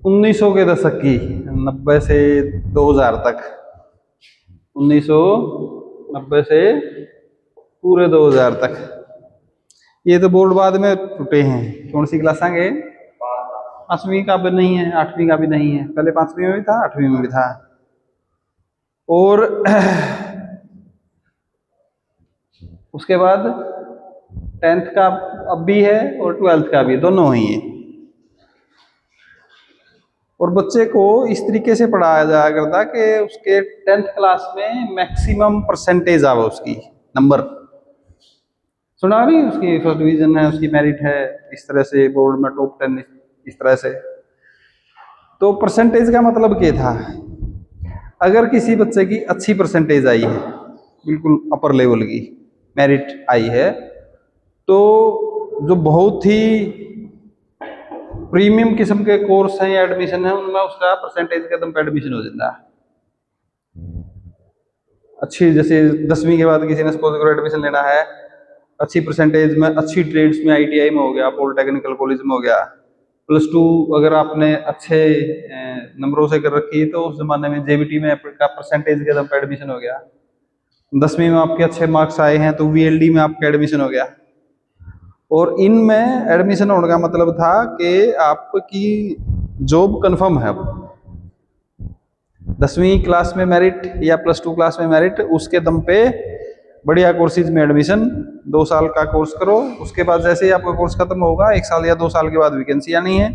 1900 के दशक की, 90 से 2000 तक, 1990 से पूरे 2000 तक। ये तो बोर्ड बाद में टूटे हैं। कौन सी क्लास आगे? 5वीं का भी नहीं है, 8वीं का भी नहीं है। पहले 5वीं में भी था, 8वीं में भी था। और उसके बाद 10th का अब भी है और 12th का भी, दोनों ही है। और बच्चे को इस तरीके से पढ़ाया जाया करता कि उसके 10th क्लास में मैक्सिमम परसेंटेज आवे, उसकी नंबर सुना नहीं, उसकी फर्स्ट डिवीजन है, उसकी मेरिट है, इस तरह से बोर्ड में टॉप 10, इस तरह से। तो परसेंटेज का मतलब क्या था? अगर किसी बच्चे की अच्छी परसेंटेज आई है, बिल्कुल अपर लेवल की मेरिट आई है, तो जो बहुत ही प्रीमियम किस्म के कोर्स हैं या एडमिशन है, उनमें उसका परसेंटेज के दम पे एडमिशन हो जाता है। अच्छी, जैसे 10वीं के बाद किसी ने सपोज करो एडमिशन लेना है, अच्छी परसेंटेज में अच्छी ट्रेड्स में आईटीआई में हो गया, पॉलिटेक्निकल कॉलेज में हो गया, +2 अगर आपने अच्छे नंबरों से कर रखी है तो उस जमाने में जेबीटी में आपका परसेंटेज के दम पे एडमिशन हो गया। 10वीं में आपके अच्छे मार्क्स आए हैं तो वीएलडी में आपका एडमिशन हो गया। और इनमें एडमिशन होने का मतलब था कि आपकी जॉब कंफर्म है। 10वीं क्लास में मेरिट या +2 क्लास में मेरिट, उसके दम पे बढ़िया कोर्सेज में एडमिशन, 2 साल का कोर्स करो। उसके बाद जैसे ही आपका कोर्स खत्म होगा, 1 साल या 2 साल के बाद वैकेंसी आनी है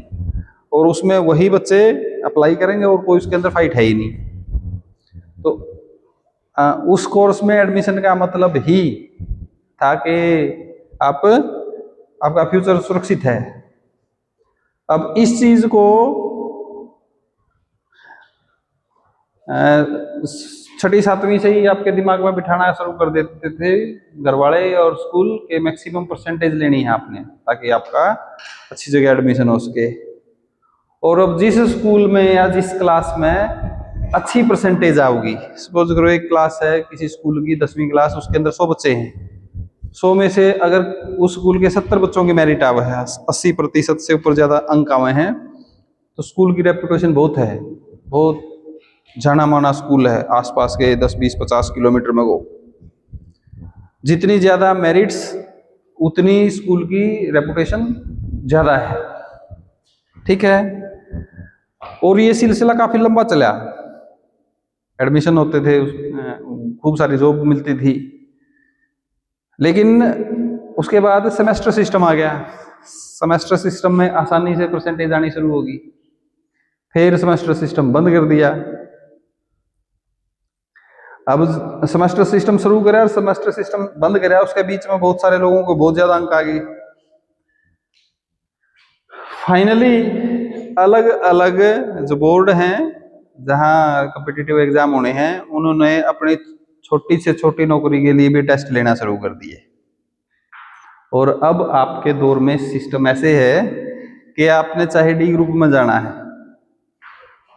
और उसमें वही बच्चे अप्लाई करेंगे और कोई उसके अंदर फाइट है ही नहीं। तो उस कोर्स में एडमिशन का मतलब ही था कि आपका फ्यूचर सुरक्षित है। अब इस चीज को 6ठी 7वीं से ही आपके दिमाग में बिठाना शुरू कर देते थे घर वाले और स्कूल के, मैक्सिमम परसेंटेज लेनी है आपने ताकि आपका अच्छी जगह एडमिशन हो सके। और अब जिस स्कूल में या जिस क्लास में अच्छी परसेंटेज आओगी, सपोज करो एक क्लास है किसी स्कूल की 10वीं क्लास, उसके अंदर 100 बच्चे हैं, 100 में से अगर उस स्कूल के 70 बच्चों की मेरिट आवे है, 80% से ऊपर ज्यादा अंक आवे हैं, तो स्कूल की रेपुटेशन बहुत है, बहुत जाना माना स्कूल है, आसपास के 10, 20, 50 किलोमीटर में वो। जितनी ज्यादा मेरिट्स उतनी स्कूल की रेपुटेशन ज्यादा है, ठीक है। और ये सिलसिला काफी लंबा चला, एडमिशन होते थे, खूब सारी जॉब मिलती थी। लेकिन उसके बाद सेमेस्टर सिस्टम आ गया, सेमेस्टर सिस्टम में आसानी से परसेंटेज आनी शुरू होगी, फिर सेमेस्टर सिस्टम बंद कर दिया। अब सेमेस्टर सिस्टम शुरू करा और सेमेस्टर सिस्टम बंद करा, उसके बीच में बहुत सारे लोगों को बहुत ज्यादा अंक आ गए। फाइनली अलग अलग जो बोर्ड हैं जहां कॉम्पिटिटिव एग्जाम होने हैं, उन्होंने अपनी छोटी से छोटी नौकरी के लिए भी टेस्ट लेना शुरू कर दिए। और अब आपके दौर में सिस्टम ऐसे है कि आपने चाहे डी ग्रुप में जाना है,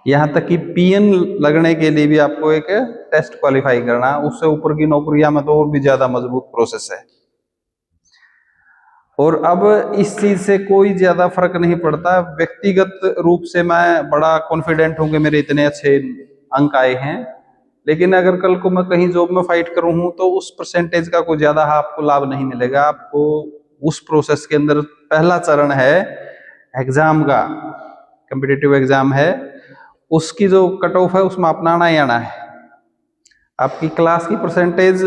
यहाँ तक कि पीएन लगने के लिए भी आपको एक टेस्ट क्वालिफाई करना, उससे ऊपर की नौकरियां में तो और भी ज्यादा मजबूत प्रोसेस है। और अब इस चीज से कोई ज्यादा फर्क नहीं पड़ता, व्यक्तिगत रूप से मैं बड़ा कॉन्फिडेंट हूं कि मेरे इतने अच्छे अंक आए हैं, लेकिन अगर कल को मैं कहीं जॉब में फाइट करूं हूं तो उस परसेंटेज का कोई ज्यादा आपको लाभ नहीं मिलेगा। आपको उस प्रोसेस के अंदर पहला चरण है एग्जाम का, कॉम्पिटिटिव एग्जाम है, उसकी जो कट ऑफ है उसमें अपना आना ही आना है। आपकी क्लास की परसेंटेज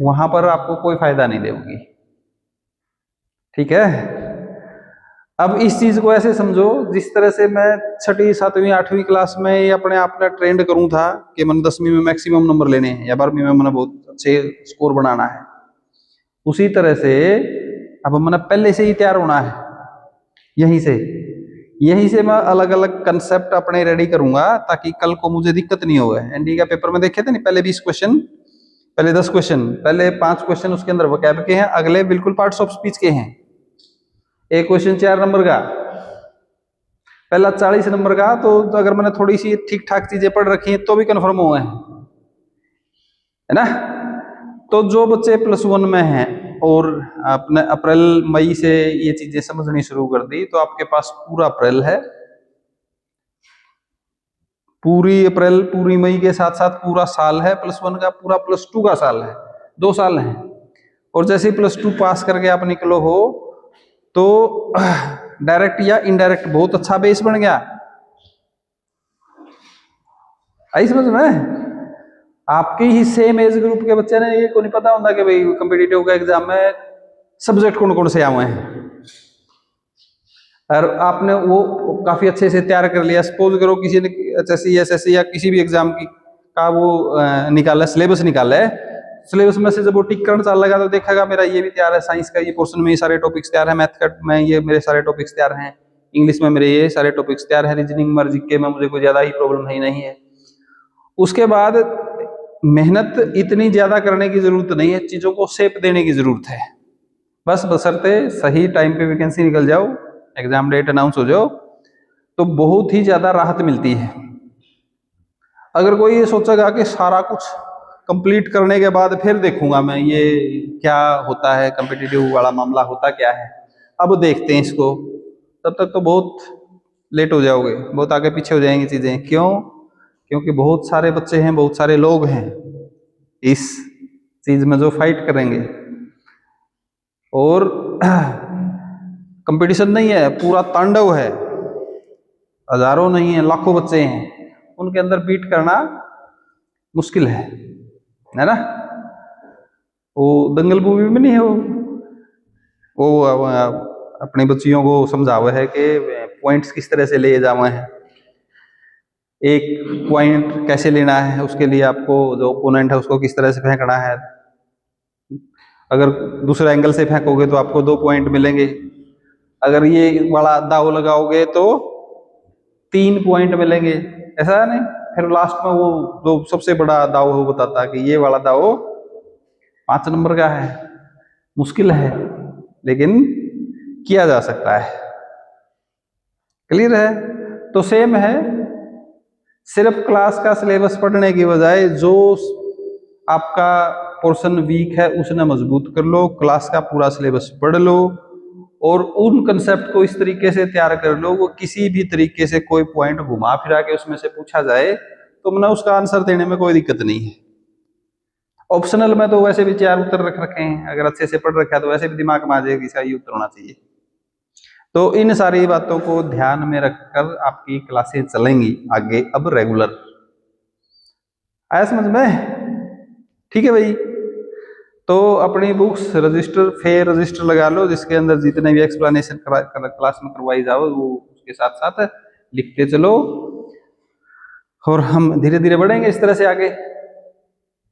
वहां पर आपको कोई फायदा नहीं देगी, ठीक है। अब इस चीज को ऐसे समझो, जिस तरह से मैं 6ठी 7वीं 8वीं क्लास में अपने आप ने ट्रेंड करूं था कि मैंने 10वीं में मैक्सिमम नंबर लेने हैं या 12वीं में मैंने बहुत अच्छे स्कोर बनाना है, उसी तरह से अब मैंने पहले से ही तैयार होना है। यहीं से मैं अलग अलग कंसेप्ट अपने रेडी करूंगा ताकि कल को मुझे दिक्कत नहीं होगा। एनडी का पेपर में देखे थे नहीं, पहले 20 क्वेश्चन, पहले 10 क्वेश्चन, पहले 5 क्वेश्चन उसके अंदर वोकैब के हैं, अगले बिल्कुल पार्ट्स ऑफ स्पीच के हैं। एक क्वेश्चन 4 नंबर का, पहला 40 नंबर का, तो अगर मैंने थोड़ी सी ठीक ठाक चीजें पढ़ रखी हैं तो भी कंफर्म हुए हैं, है ना। तो जो बच्चे +1 में हैं और अपने अप्रैल मई से ये चीजें समझनी शुरू कर दी, तो आपके पास पूरा अप्रैल है, पूरी अप्रैल पूरी मई के साथ साथ पूरा साल है +1 का, पूरा +2 का साल है, 2 साल है। और जैसे ही +2 पास करके आप निकलो हो तो डायरेक्ट या इनडायरेक्ट बहुत अच्छा बेस बन गया। आई समझ में? आपके ही सेम एज ग्रुप के बच्चे ने ये को नहीं पता होता कि भाई कॉम्पिटिटिव का एग्जाम में सब्जेक्ट कौन कौन से आए हुए हैं, और आपने वो काफी अच्छे से तैयार कर लिया। सपोज करो किसी ने HSC SSC या किसी भी एग्जाम की का वो निकाला, सिलेबस निकाला है, सिलेबस में से जब वो टिक करना चाल लगा तो देखेगा मेरा ये भी तैयार है, साइंस का ये पोर्शन में ये सारे टॉपिक्स तैयार है, मैथ का में ये मेरे सारे टॉपिक्स तैयार हैं, इंग्लिश में मेरे ये सारे टॉपिक्स तैयार है, रीजनिंग में जीके में मुझे कोई ज्यादा ही प्रॉब्लम है नहीं है। उसके बाद मेहनत इतनी ज्यादा करने की जरूरत नहीं है, चीजों को शेप देने की जरूरत है, बस बशर्ते सही टाइम पे वैकेंसी निकल जाओ, एग्जाम डेट अनाउंस हो जाओ तो बहुत ही ज्यादा राहत मिलती है। अगर कोई ये सोचेगा कि सारा कुछ कंप्लीट करने के बाद फिर देखूंगा मैं ये क्या होता है, कॉम्पिटिटिव वाला मामला होता क्या है, अब देखते हैं इसको, तब तक तो बहुत लेट हो जाओगे, बहुत आगे पीछे हो जाएंगी चीजें। क्यों? क्योंकि बहुत सारे बच्चे हैं, बहुत सारे लोग हैं इस चीज में जो फाइट करेंगे, और कंपटीशन नहीं है, पूरा तांडव है, हजारों नहीं है लाखों बच्चे हैं, उनके अंदर बीट करना मुश्किल है ना। वो दंगल मूवी में नहीं है वो अपने बच्चियों को समझावे है कि पॉइंट्स किस तरह से ले जावे हैं, एक पॉइंट कैसे लेना है, उसके लिए आपको जो ओपोनेंट है उसको किस तरह से फेंकना है, अगर दूसरा एंगल से फेंकोगे तो आपको 2 पॉइंट मिलेंगे, अगर ये बड़ा दाव लगाओगे तो 3 पॉइंट मिलेंगे, ऐसा है नहीं। फिर लास्ट में वो जो सबसे बड़ा दाव है वो बताता है कि ये वाला दाव 5 नंबर का है, मुश्किल है लेकिन किया जा सकता है। क्लियर है? तो सेम है, सिर्फ क्लास का सिलेबस पढ़ने की बजाय जो आपका पोर्शन वीक है उसने मजबूत कर लो, क्लास का पूरा सिलेबस पढ़ लो और उन कंसेप्ट को इस तरीके से तैयार कर लो वो किसी भी तरीके से कोई पॉइंट घुमा फिरा के उसमें से पूछा जाए तो मैंने उसका आंसर देने में कोई दिक्कत नहीं है। ऑप्शनल में तो वैसे भी 4 उत्तर रख रखे हैं, अगर अच्छे से पढ़ रखा है तो वैसे भी दिमाग में आ जाएगा इसका ये उत्तर होना चाहिए। तो इन सारी बातों को ध्यान में रखकर आपकी क्लासें चलेंगी आगे अब रेगुलर। आया समझ में? ठीक है भाई, तो अपनी बुक्स रजिस्टर फेयर रजिस्टर लगा लो, जिसके अंदर जितने भी एक्सप्लेनेशन क्लास में करवाई जाओ वो उसके साथ साथ लिखते चलो और हम धीरे धीरे बढ़ेंगे इस तरह से आगे।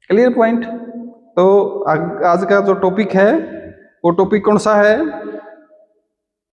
Clear point? तो आज का जो टॉपिक है वो टॉपिक कौन सा है?